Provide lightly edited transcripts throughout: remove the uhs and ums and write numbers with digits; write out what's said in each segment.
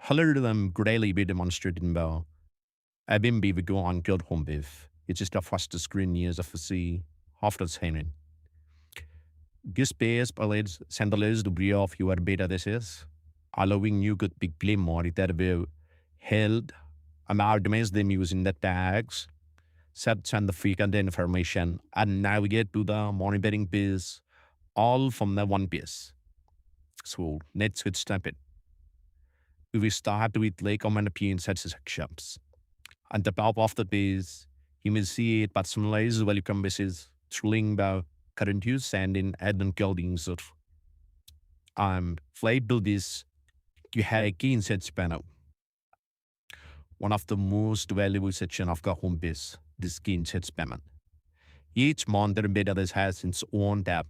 Hallerden gradely be demonstrated in Bell. IBM Db2 on Guild Home Beef. It's just the first screen years of the sea after Henen. This space provides centralized degree of your beta this is, allowing you to big play more that will held amalgamates them using the tags, sets and the frequent information, and navigate to the monitoring piece all from the one piece. So let's get started. We start with like command P in such sections. At the top of the page, you may see a personalized welcome message thrilling the current use and in add and kill the user. Flight to this, you have a key insights panel. One of the most valuable section of the home page, this key insights panel. Each monitor database has its own tab.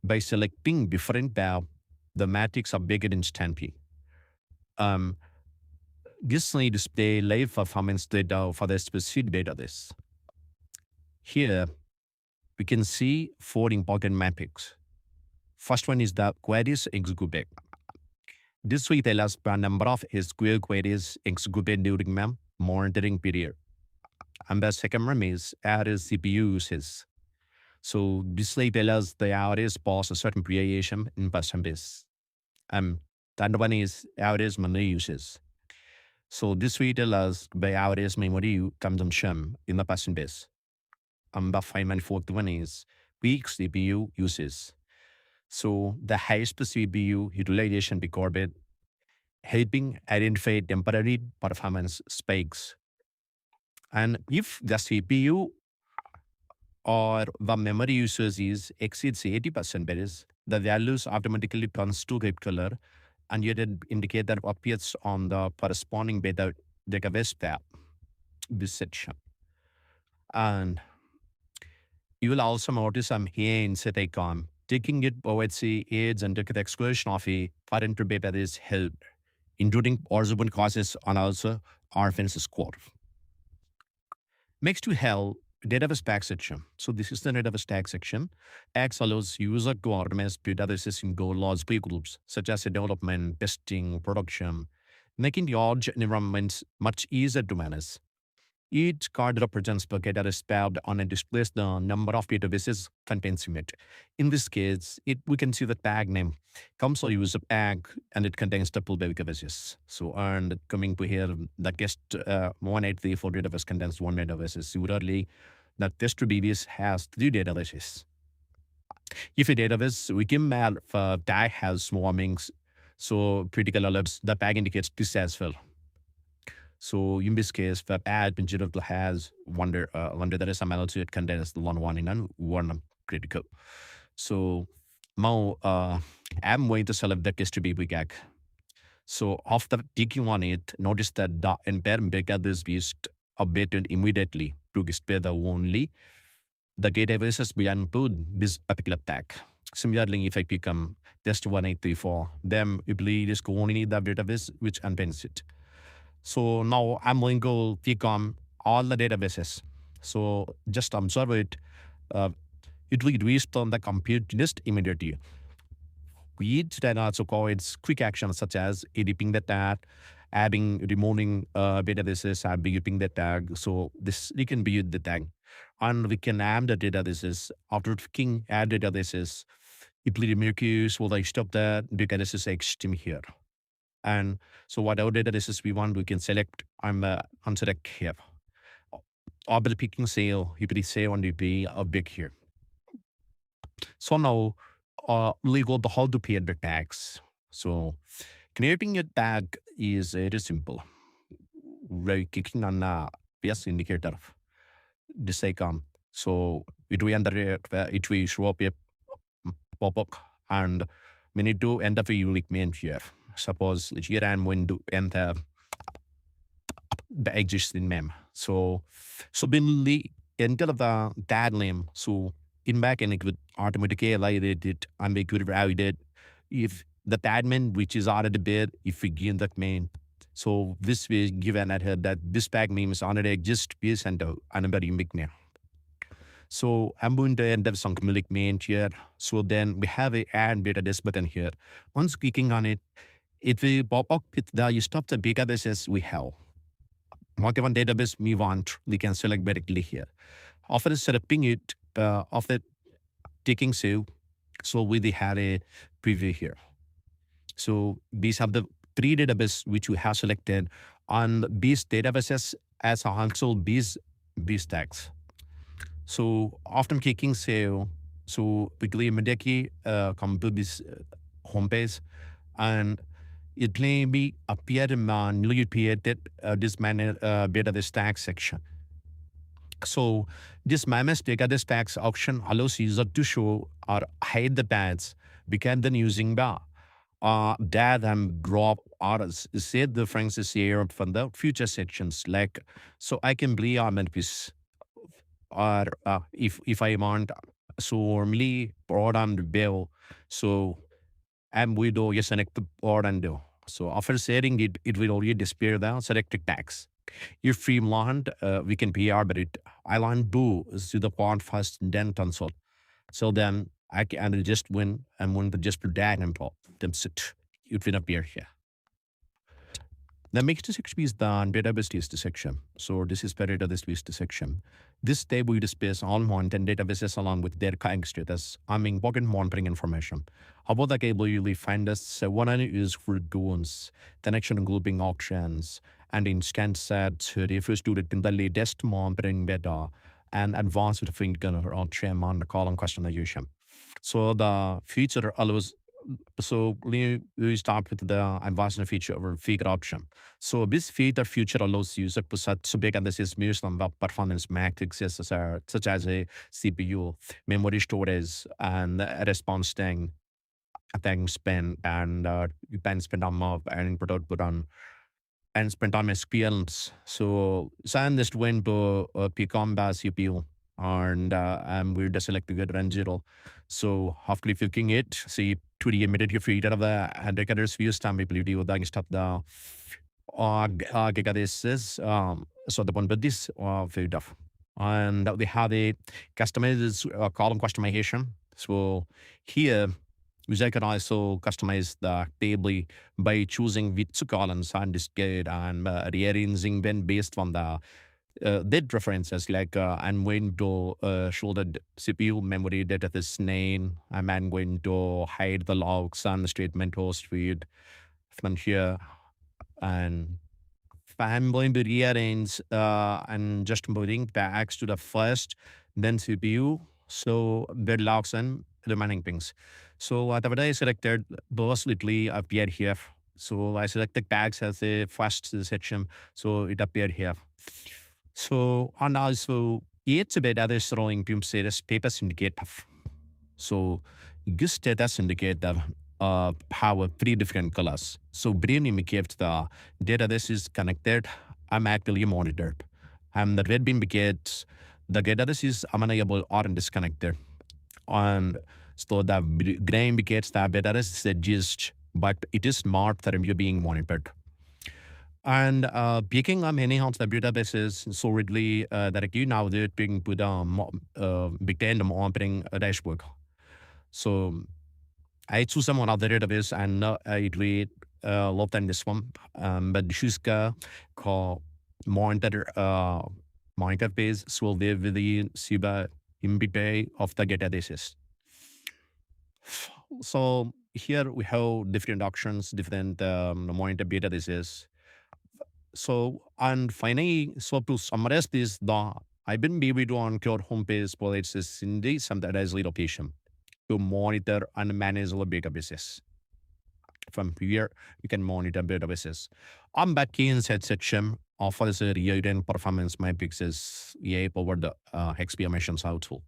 By selecting different tab, the metrics are updated instantly. This may display live performance data for the specific database. Here, we can see four important metrics. First one is the queries executed. This will tell us the number of SQL queries executed during the monitoring period. And the second one is average CPU uses. So this will tell us the average pause a certain variation in percentage. The other one is average memory uses. So this will tell us the average memory consumption in the percentage. And the final and fourth one is peak CPU uses. So the highest CPU utilization recorded, helping identify temporary performance spikes. And if the CPU or the memory usage is exceeds 80%, the values automatically turns to red color, and you did indicate that appears on the corresponding database tab, this section. And you will also notice I'm here in set icon. Taking it provides aids and the exclusion of a current database help, including possible causes and also offense score. Next, we have database tag section. So this is the database tag section. Tags allows user to organize databases into large groups, such as development, testing, production, making the large environments much easier to manage. Each card represents per database tab on and displays the number of databases contains in it. In this case, we can see the tag name comes or user tag and it contains tuple databases. So, and coming to here, the guest 1834 database contains one database. Similarly, the test database has three databases. If a database, we can map tag has swarmings, so critical alerts, the tag indicates this as well. So in this case, the ad generally has wonder there is some analysis it contains the one in and one critical. So now I'm going to select the case to be big. So after clicking on it, notice that the entire database is updated immediately to display the only the databases belong to this particular tag. Similarly, if I click on test 1834, then it will just only the database which contains it. So now I'm going to click on all the databases. So just observe it. It will restore the compute list immediately. Each then also call its quick actions such as editing the tag, adding, removing databases, and editing the tag. So this we can build the tag. And we can add the databases. After clicking add databases, it will make you so I stop the databases extreme here. And so whatever databases we want, we can select. I'm unselect here. Orbital picking sale, you can say on the a big here. So now we go to how to pay the tax. So creating a tag is very simple. We're clicking on the PS indicator, this icon. So it will enter it will show up a pop-up and we need to enter a unique name here. Suppose here I'm going to enter the existing name. So when we enter the tag name, so in backend it would automatically validate it and it would validate if the tag name which is already there, if we give that name. So this way given at her that this tag name is already exist piece and another unique name. So I'm going to enter some unique name here. So then we have a add database button here. Once clicking on it, It will pop up with the list of the databases we have. Whatever database we want, we can select directly here. After selecting it, after taking save, so we have a preview here. So these are the three databases which we have selected, and these databases as also these tags. So after clicking save, so we immediately come to this homepage, and it may be appear in newly created this manage database tag section. So this manage database tags option allows user to show or hide the tags began then using the drag and drop or say differences here from the future sections. Like, so I can play on this, or if I want, so normally broad and bill. So I'm widow, you select the broad and do. So after setting it, it will already display the selected tags. If we want, we can PR, but I want to do the part first, then console. So then I can just win and win the just drag and pop. Then it will appear here. The next section is the database list section. So this is the database list section. This table displays all mountain databases along with their current status. Important monitoring information. About the table, you will find us one is for tools, connection grouping options, and instance sets refers to the latest monitoring data and advanced finger option on the column customization. So the feature allows, so we start with the advanced feature or figure option. So this feature allows user to set to big analysis based on the performance metrics such as a CPU, memory storage, and response time spent, and time spent on mob and input output on and spent on SQLs. So Sam just went to Picom CPU, and we just select to get run zero. So after clicking it, see to the immediate feed of the indicators view stamp ability with the stop the gigadesis. So the one but this feed of. And we have a customized column customization. So here user can also customize the table by choosing which columns are displayed and rearranging them based on the date references. Like I'm going to show the CPU memory data this name. I'm going to hide the logs and the statement host read from here. And I'm going to rearrange and just moving tags to the first, then CPU. So the logs and remaining things. So whatever I selected, those literally appear here. So I select the tags as the first section. So it appeared here. So, and also each bit is showing to status papers indicate. So this status indicate that have three different colors. So green indicates the data this is connected, I'm actually monitored. And the red indicates the data this is unavailable or disconnected. And so the gray indicates that data is adjust, but it is not that you're being monitored. And picking up many of the databases solidly directly now they're being put on big data monitoring dashboard. So I choose someone of the database and I read lot than this one. But Shuska call monitor monitor page so they will the Siba imbibay of the databases. So here we have different options, different monitor databases. So, and finally, so to summarize this, the IBM Db2 on your homepage provides this in the standardized location to monitor and manage the databases. From here, you can monitor databases. On backend set section offers a real-time performance metrics over the explanations also.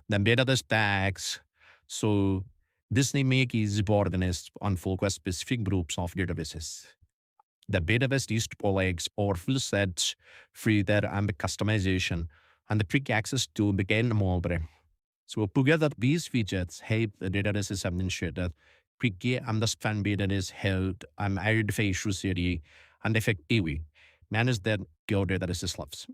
The database tags. So this may make easy to organize and focus specific groups of databases. The database used to provide powerful sets, free there and customization, and the quick access to begin mobile. So together, these features help the database administrator quickly understand data is held and identify issues early and effectively manage their your database systems.